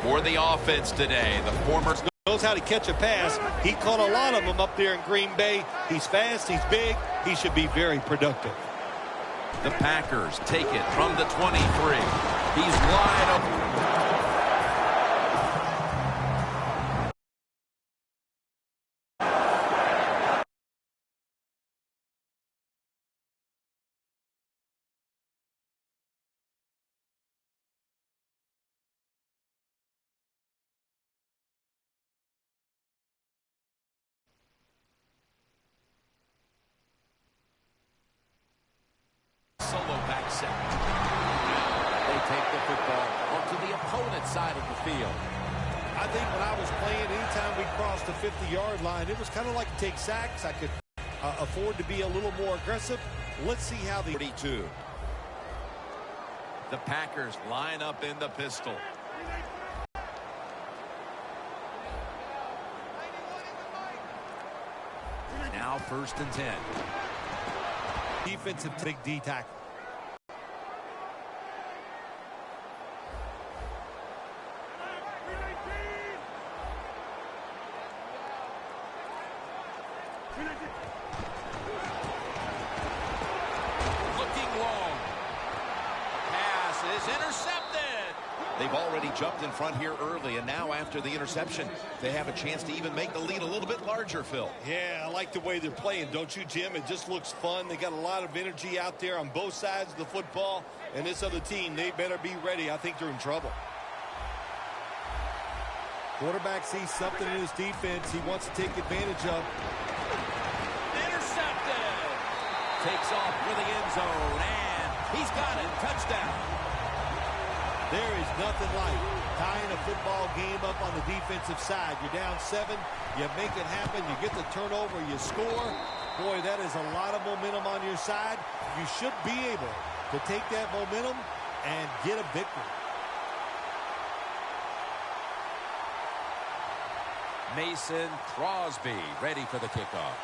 for the offense today. The former knows how to catch a pass. He caught a lot of them up there in Green Bay. He's fast. He's big. He should be very productive. The Packers take it from the 23. He's wide open. Solo back set. They take the football onto the opponent's side of the field. I think when I was playing, anytime we crossed the 50-yard line, it was kind of like to take sacks. I could afford to be a little more aggressive. Let's see how the 42. The Packers line up in the pistol. Now 1st and 10. Defensive big D tackle. Looking long. Pass is intercepted. They've already jumped in front here early, and now after the interception, they have a chance to even make the lead a little bit larger, Phil. Yeah, I like the way they're playing, don't you, Jim? It just looks fun. They got a lot of energy out there on both sides of the football, and this other team, they better be ready. I think they're in trouble. Quarterback sees something in his defense he wants to take advantage of. Intercepted. Takes off for the end zone, and he's got it. Touchdown. There is nothing like tying a football game up on the defensive side. You're down 7, you make it happen, you get the turnover, you score. Boy, that is a lot of momentum on your side. You should be able to take that momentum and get a victory. Mason Crosby ready for the kickoff.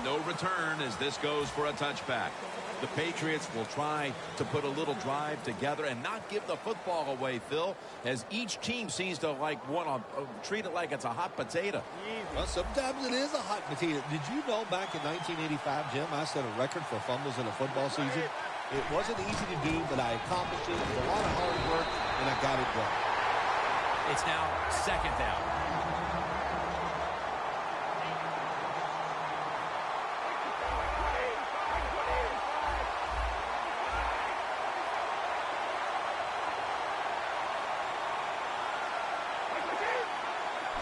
No return as this goes for a touchback. The Patriots will try to put a little drive together and not give the football away, Phil, as each team seems to want to treat it like it's a hot potato. Well, sometimes it is a hot potato. Did you know back in 1985, Jim, I set a record for fumbles in a football season? It wasn't easy to do, but I accomplished it. It was a lot of hard work, and I got it done. It's now 2nd down.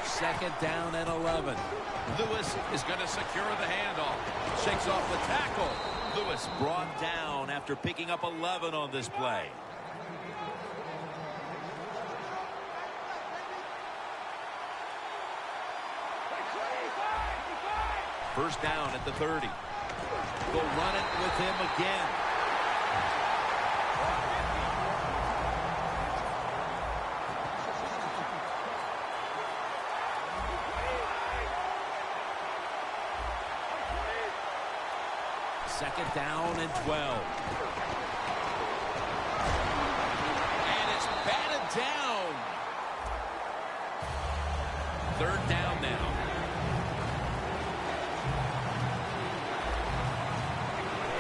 Second down and 11. Lewis is going to secure the handoff. Shakes off the tackle. Lewis brought down after picking up 11 on this play. First down at the 30. They'll run it with him again. Second down and 12. And it's batted down. 3rd down now.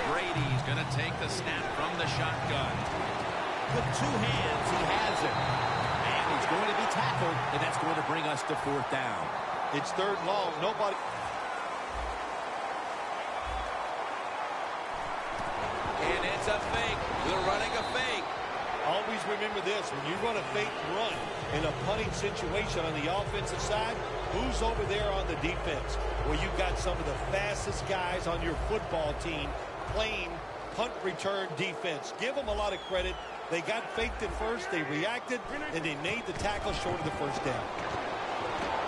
Brady's going to take the snap from the shotgun. With 2 hands, he has it. And he's going to be tackled, and that's going to bring us to 4th down. It's 3rd and long. Nobody. And it's a fake. They're running a fake. Always remember this. When you run a fake run in a punting situation on the offensive side, who's over there on the defense? Well, you've got some of the fastest guys on your football team playing punt return defense. Give them a lot of credit. They got faked at first. They reacted, and they made the tackle short of the 1st down.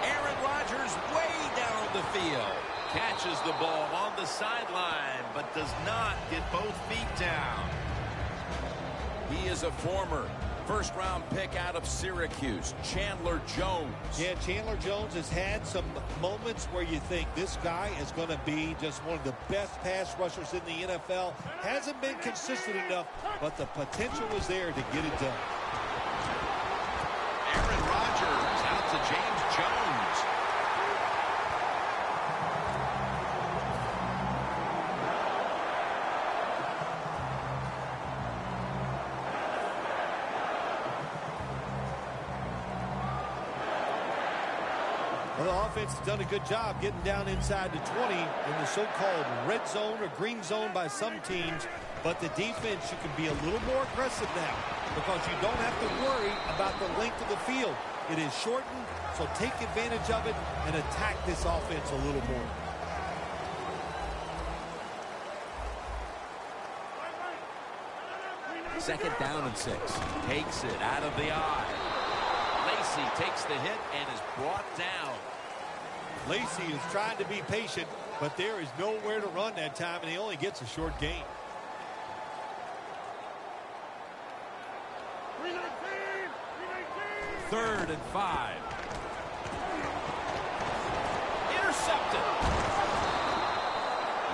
Aaron Rodgers way down the field. Catches the ball on the sideline, but does not get both feet down. He is a former first-round pick out of Syracuse, Chandler Jones. Yeah, Chandler Jones has had some moments where you think this guy is going to be just one of the best pass rushers in the NFL. Hasn't been consistent enough, but the potential is there to get it done. Aaron Rodgers out to James Jones. Well, the offense has done a good job getting down inside the 20 in the so-called red zone or green zone by some teams. But the defense, you can be a little more aggressive now because you don't have to worry about the length of the field. It is shortened, so take advantage of it and attack this offense a little more. Second down and 6. Takes it out of the eye. Lacy takes the hit and is brought down. Lacy is trying to be patient, but there is nowhere to run that time, and he only gets a short gain. Third and 5. Intercepted.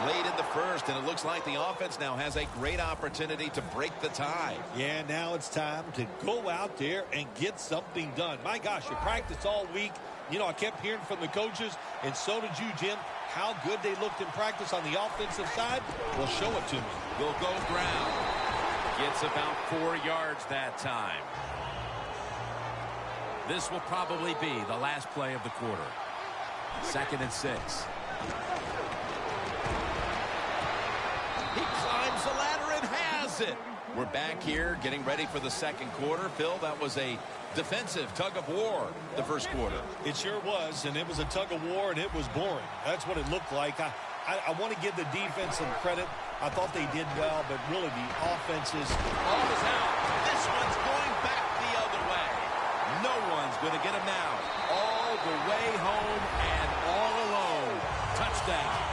Late in the first, and it looks like the offense now has a great opportunity to break the tie. Yeah, now it's time to go out there and get something done. My gosh, you practiced all week. You know, I kept hearing from the coaches, and so did you, Jim, how good they looked in practice on the offensive side. Well, show it to me. Will go ground. Gets about 4 yards that time. This will probably be the last play of the quarter. Second and 6. He climbs the ladder and has it. We're back here getting ready for the second quarter. Phil, that was a defensive tug of war the first quarter. It sure was, and it was a tug of war, and it was boring. That's what it looked like. I want to give the defense some credit. I thought they did well, but really the offenses. Ball is out. This one's going back the other way. No one's going to get him now. All the way home and all alone. Touchdown.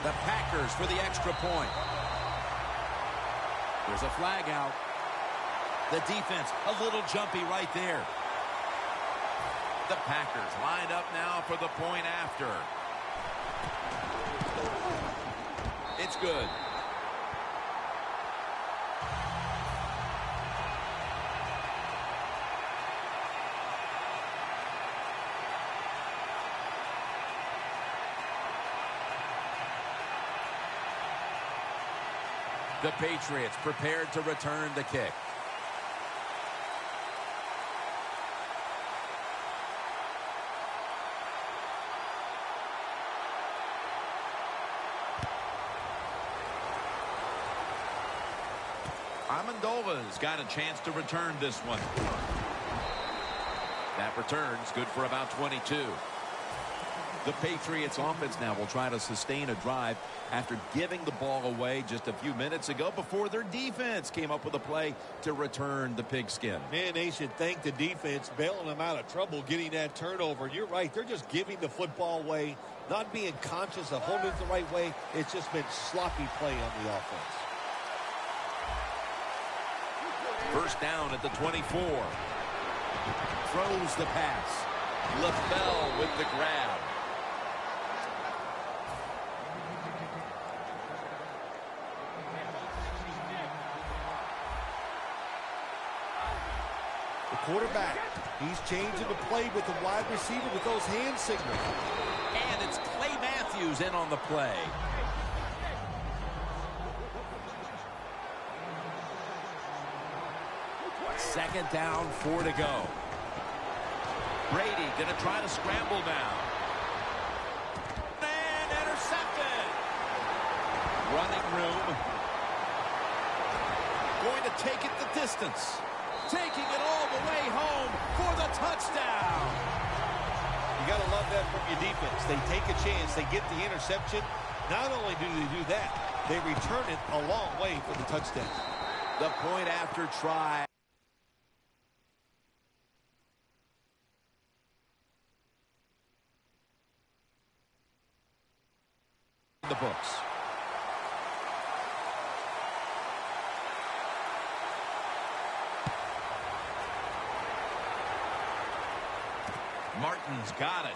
The Packers for the extra point. There's a flag out. The defense a little jumpy right there. The Packers lined up now for the point after. It's good. The Patriots prepared to return the kick. Amendola's got a chance to return this one. That return's good for about 22. The Patriots offense now will try to sustain a drive after giving the ball away just a few minutes ago before their defense came up with a play to return the pigskin. Man, they should thank the defense bailing them out of trouble getting that turnover. You're right. They're just giving the football away, not being conscious of holding it the right way. It's just been sloppy play on the offense. First down at the 24. Throws the pass. LaFell with the grab. The quarterback, he's changing the play with the wide receiver with those hand signals. And it's Clay Matthews in on the play. Second down, 4 to go. Brady going to try to scramble now. And intercepted. Running room. Going to take it the distance. Taking it all the way home for the touchdown. You got to love that from your defense. They take a chance. They get the interception. Not only do they do that, they return it a long way for the touchdown. The point after try. the books. Martin's got it.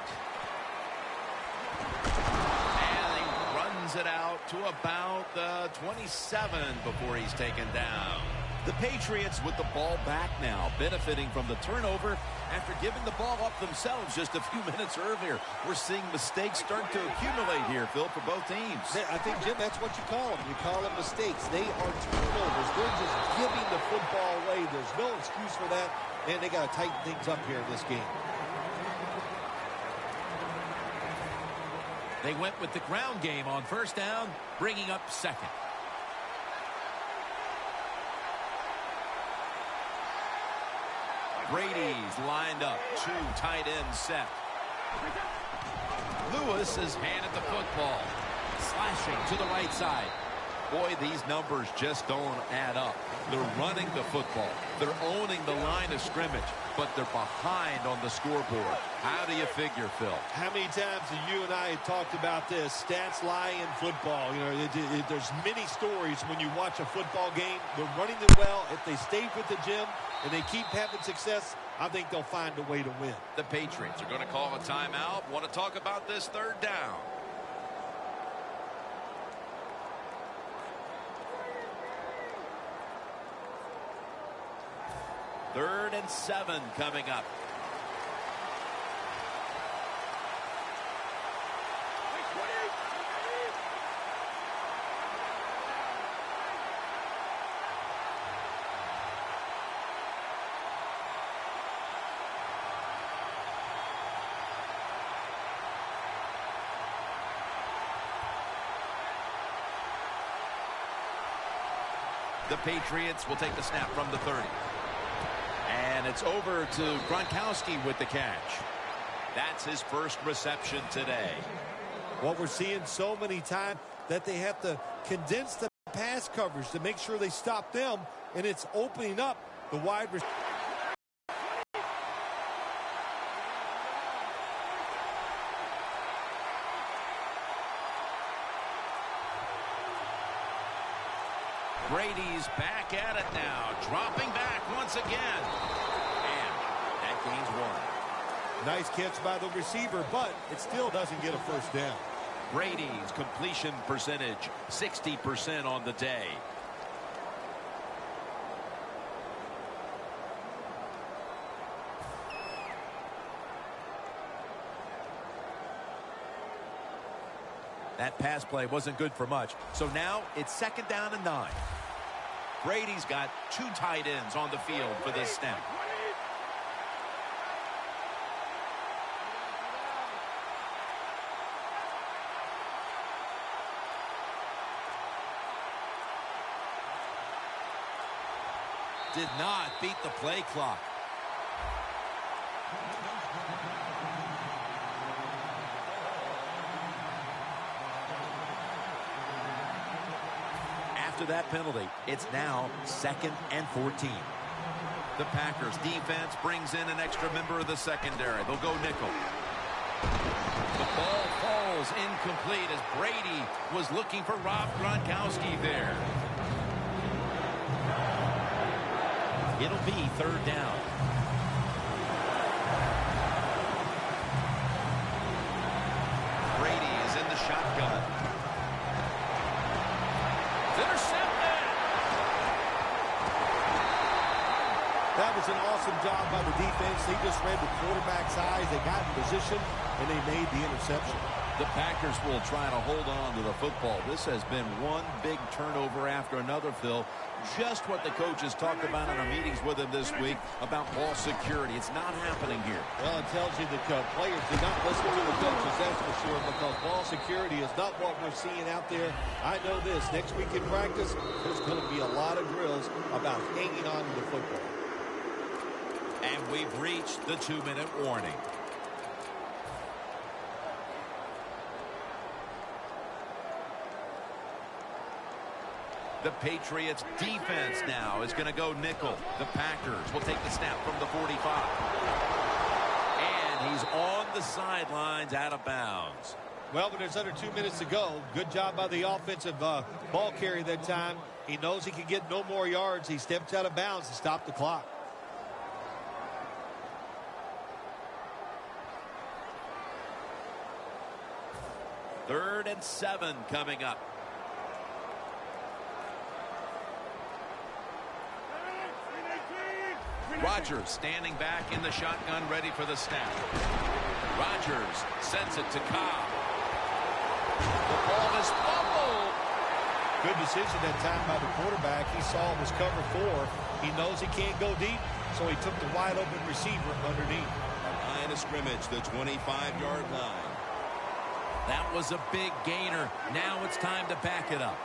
And he runs it out to about the 27 before he's taken down. The Patriots with the ball back now, benefiting from the turnover after giving the ball up themselves just a few minutes earlier. We're seeing mistakes start to accumulate here, Phil, for both teams. I think, Jim, that's what you call them. You call them mistakes. They are turnovers. They're just giving the football away. There's no excuse for that, and they got to tighten things up here in this game. They went with the ground game on first down, bringing up second. Brady's lined up, two tight ends set. Lewis has handed the football, slashing to the right side. Boy, these numbers just don't add up. They're running the football. They're owning the line of scrimmage, but they're behind on the scoreboard. How do you figure, Phil? How many times have you and I talked about this? Stats lie in football. You know, there's many stories when you watch a football game. They're running it well. If they stay with the gym and they keep having success, I think they'll find a way to win. The Patriots are going to call a timeout. Want to talk about this third down. Third and 7 coming up. The Patriots will take the snap from the 30. And it's over to Gronkowski with the catch. That's his first reception today. What we're seeing so many times that they have to condense the pass coverage to make sure they stop them, and it's opening up the wide receiver. Brady's back at it now, dropping back once again. And that gains 1. Nice catch by the receiver, but it still doesn't get a first down. Brady's completion percentage, 60% on the day. That pass play wasn't good for much. So now it's second down and 9. Brady's got 2 tight ends on the field for this snap. Did not beat the play clock. After that penalty, it's now 2nd and 14. The Packers defense brings in an extra member of the secondary. They'll go nickel. The ball falls incomplete as Brady was looking for Rob Gronkowski there. It'll be third down. Brady is in the shotgun. Intercepted! That was an awesome job by the defense. They just read the quarterback's eyes. They got in position, and they made the interception. The Packers will try to hold on to the football. This has been one big turnover after another, Phil. Just what the coaches talked about in our meetings with him this week about ball security. It's not happening here. Well, it tells you that players do not listen to the coaches, that's for sure, because ball security is not what we're seeing out there. I know this. Next week in practice, there's going to be a lot of drills about hanging on to the football. And we've reached the 2-minute warning. The Patriots defense now is going to go nickel. The Packers will take the snap from the 45. And he's on the sidelines out of bounds. Well, but there's under 2 minutes to go. Good job by the offensive ball carrier that time. He knows he can get no more yards. He steps out of bounds to stop the clock. Third and 7 coming up. Rodgers standing back in the shotgun, ready for the snap. Rodgers sends it to Cobb. The ball is fumbled. Good decision that time by the quarterback. He saw it was cover 4. He knows he can't go deep, so he took the wide open receiver underneath. Line of scrimmage, the 25-yard line. That was a big gainer. Now it's time to back it up.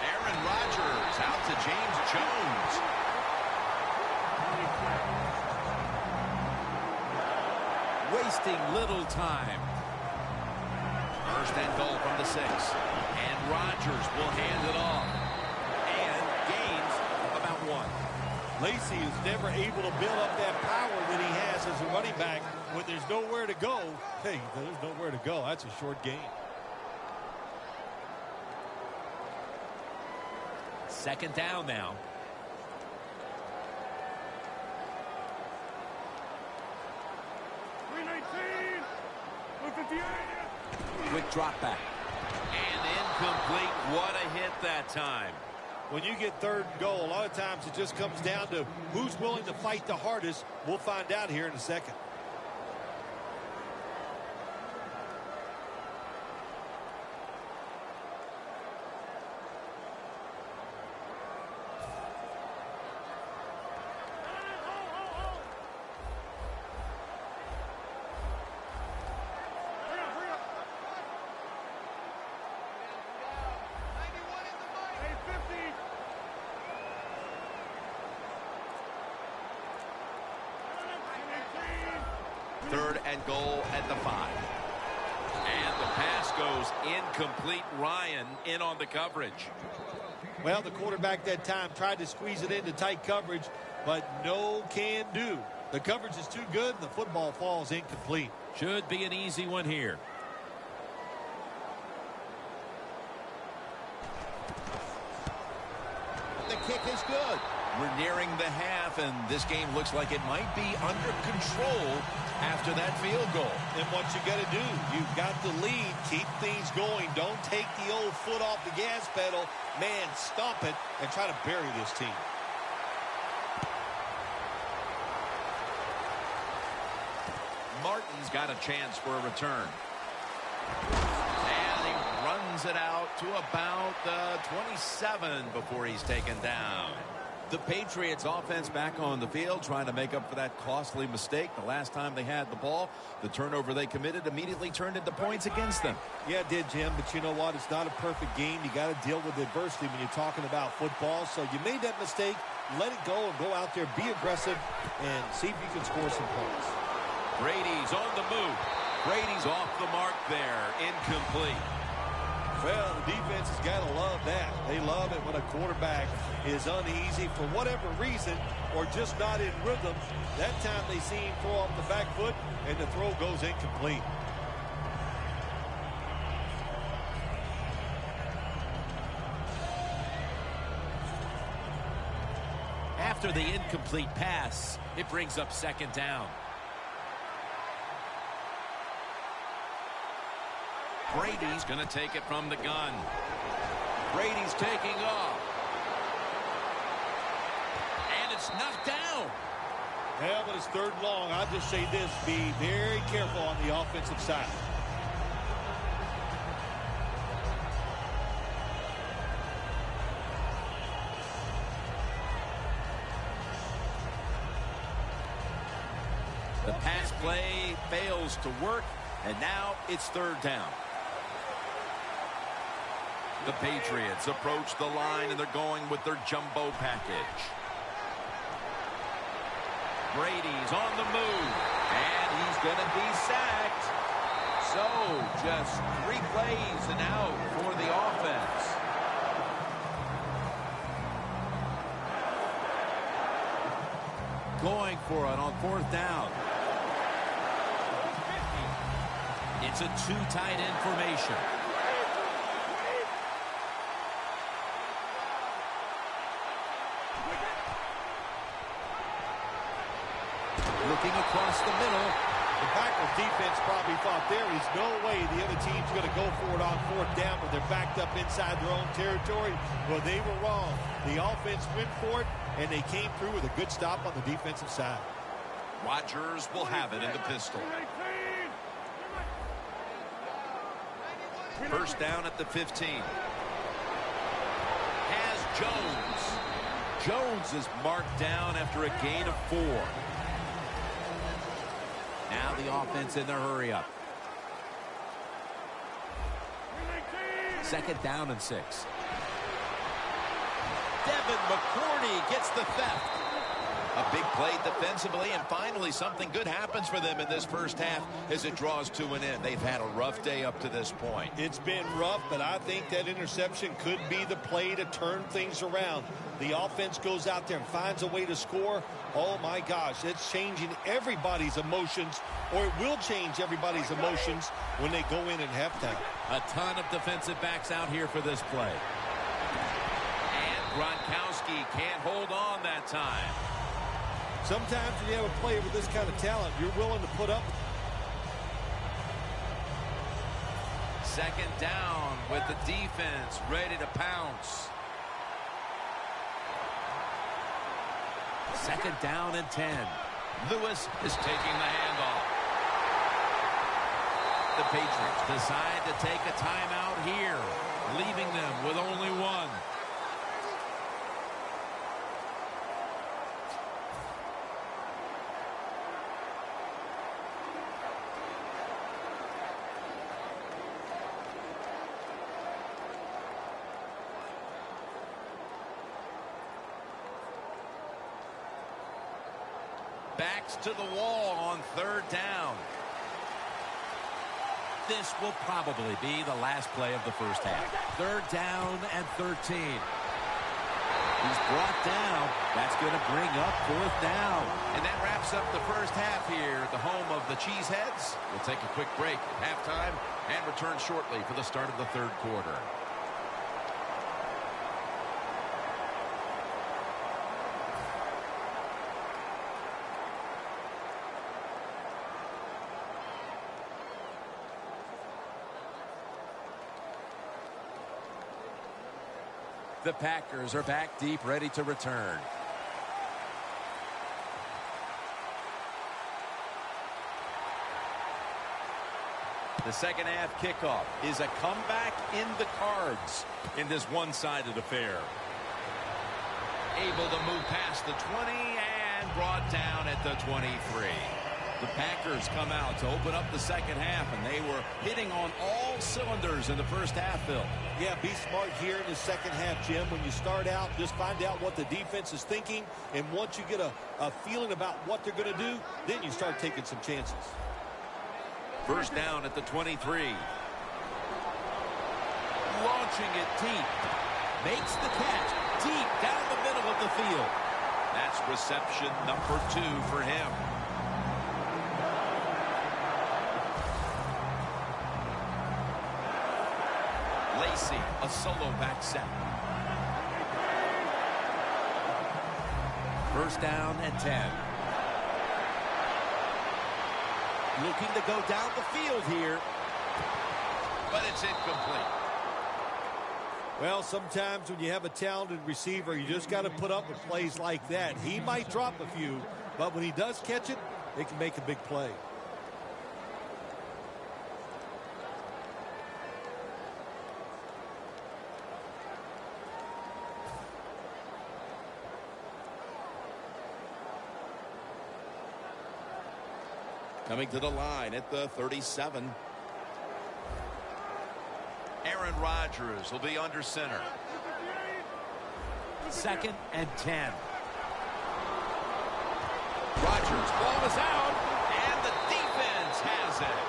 Aaron Rodgers out to James Jones. Wasting little time. First and goal from the 6. And Rodgers will hand it off. And gains about 1. Lacy is never able to build up that power that he has as a running back. When there's nowhere to go, hey, there's nowhere to go. That's a short gain. Second down now. Quick drop back. And incomplete. What a hit that time. When you get third and goal, a lot of times it just comes down to who's willing to fight the hardest. We'll find out here in a second. Third and goal at the 5. And the pass goes incomplete. Ryan in on the coverage. Well, the quarterback that time tried to squeeze it into tight coverage, but no can do. The coverage is too good, and the football falls incomplete. Should be an easy one here. The kick is good. We're nearing the half, and this game looks like it might be under control after that field goal. And what you got to do, you've got the lead. Keep things going. Don't take the old foot off the gas pedal. Man, stomp it and try to bury this team. Martin's got a chance for a return. And he runs it out to about the 27 before he's taken down. The Patriots offense back on the field trying to make up for that costly mistake. The last time they had the ball, the turnover they committed immediately turned into points against them. Yeah, it did, Jim, but you know what? It's not a perfect game. You got to deal with adversity when you're talking about football. So you made that mistake, let it go, and go out there, be aggressive, and see if you can score some points. Brady's on the move. Brady's off the mark there. Incomplete. Well, the defense has got to love that. They love it when a quarterback is uneasy for whatever reason or just not in rhythm. That time they see him throw off the back foot, and the throw goes incomplete. After the incomplete pass, it brings up second down. Brady's going to take it from the gun. Brady's taking off. And it's knocked down. Well, but it's third and long. I'll just say this. Be very careful on the offensive side. The pass play fails to work, and now it's third down. The Patriots approach the line, and they're going with their jumbo package. Brady's on the move, and he's going to be sacked. So, just 3 plays and out for the offense. going for it on 4th down. It's a two tight end formation. Looking across the middle. The Packers defense probably thought there is no way the other team's going to go for it on 4th down when they're backed up inside their own territory. Well, they were wrong. The offense went for it, and they came through with a good stop on the defensive side. Rodgers will have it in the pistol. First down at the 15. Has Jones. Jones is marked down after a gain of 4. Now the offense in their hurry-up. 2nd down and 6. Devin McCourty gets the theft. A big play defensively, and finally something good happens for them in this first half as it draws to an end. They've had a rough day up to this point. It's been rough, but I think that interception could be the play to turn things around. The offense goes out there and finds a way to score. Oh, my gosh, it's changing everybody's emotions, or it will change everybody's emotions when they go in at halftime. A ton of defensive backs out here for this play. And Gronkowski can't hold on that time. Sometimes when you have a player with this kind of talent, you're willing to put up. 2nd down with the defense ready to pounce. 2nd down and 10. Lewis is taking the handoff. The Patriots decide to take a timeout here, leaving them with only one. Backs to the wall on 3rd down. This will probably be the last play of the first half. 3rd down and 13. He's brought down. That's going to bring up 4th down. And that wraps up the first half here at the home of the Cheeseheads. We'll take a quick break at halftime and return shortly for the start of the 3rd quarter. The Packers are back deep, ready to return. The second half kickoff is a comeback in the cards in this one-sided affair. Able to move past the 20 and brought down at the 23. The Packers come out to open up the second half, and they were hitting on all cylinders in the first half, Phil. Yeah, be smart here in the second half, Jim. When you start out, just find out what the defense is thinking, and once you get a feeling about what they're going to do, then you start taking some chances. First down at the 23. Launching it deep. Makes the catch deep down the middle of the field. That's reception number 2 for him. Lacey, a solo back set. First down and 10. Looking to go down the field here, but it's incomplete. Well, sometimes when you have a talented receiver, you just got to put up with plays like that. He might drop a few, but when he does catch it, it can make a big play. Coming to the line at the 37. Aaron Rodgers will be under center. 2nd and 10. Rodgers, ball is out, and the defense has it.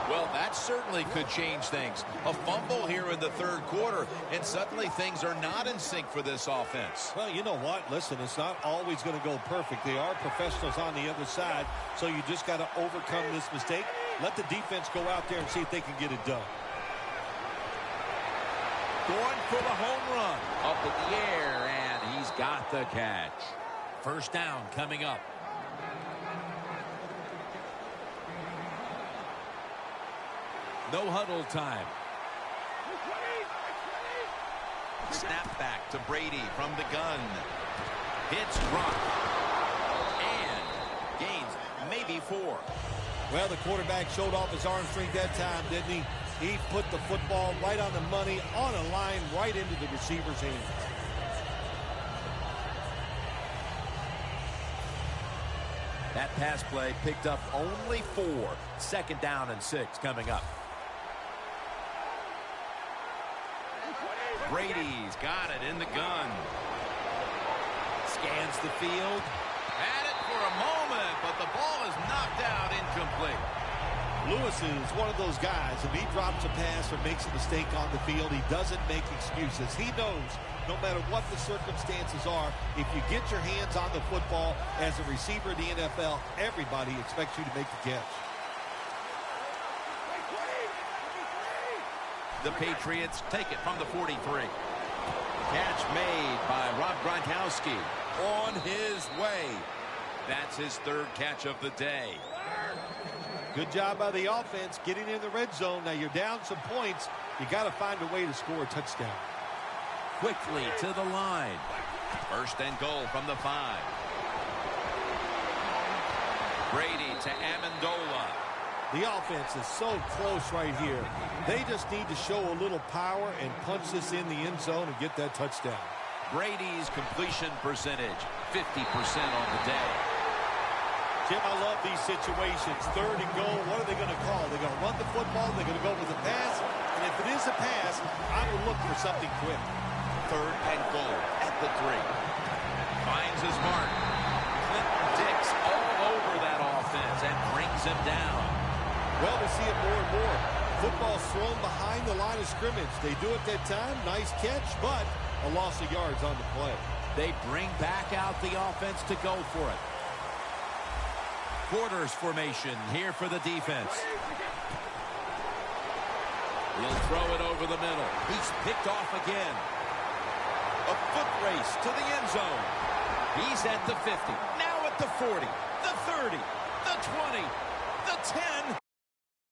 Well, that certainly could change things. A fumble here in the third quarter, and suddenly things are not in sync for this offense. Well, you know what? Listen, it's not always going to go perfect. They are professionals on the other side, so you just got to overcome this mistake. Let the defense go out there and see if they can get it done. Going for the home run. Up in the air, and he's got the catch. First down coming up. No huddle time. Snap back to Brady from the gun. Hits Gronk. And gains maybe 4. Well, the quarterback showed off his arm strength that time, didn't he? He put the football right on the money, on a line, right into the receiver's hands. That pass play picked up only 4. Second down and 6 coming up. Brady's got it in the gun. Scans the field. Had it for a moment, but the ball is knocked out incomplete. Lewis is one of those guys. If he drops a pass or makes a mistake on the field, he doesn't make excuses. He knows no matter what the circumstances are, if you get your hands on the football as a receiver in the NFL, everybody expects you to make the catch. The Patriots take it from the 43. Catch made by Rob Gronkowski on his way. That's his third catch of the day. Good job by the offense getting in the red zone. Now you're down some points. You got to find a way to score a touchdown. Quickly to the line. First and goal from the 5. Brady to Amendola. The offense is so close right here. They just need to show a little power and punch this in the end zone and get that touchdown. Brady's completion percentage, 50% on the day. Jim, I love these situations. Third and goal, what are they going to call? They're going to run the football, they're going to go with the pass, and if it is a pass, I would look for something quick. Third and goal at the 3. Finds his mark. Clinton Dix all over that offense and brings him down. Well, we see it more and more. Football's thrown behind the line of scrimmage. They do it that time. Nice catch, but a loss of yards on the play. They bring back out the offense to go for it. Quarters formation here for the defense. He'll throw it over the middle. He's picked off again. A foot race to the end zone. He's at the 50. Now at the 40. The 30. The 20. The 10.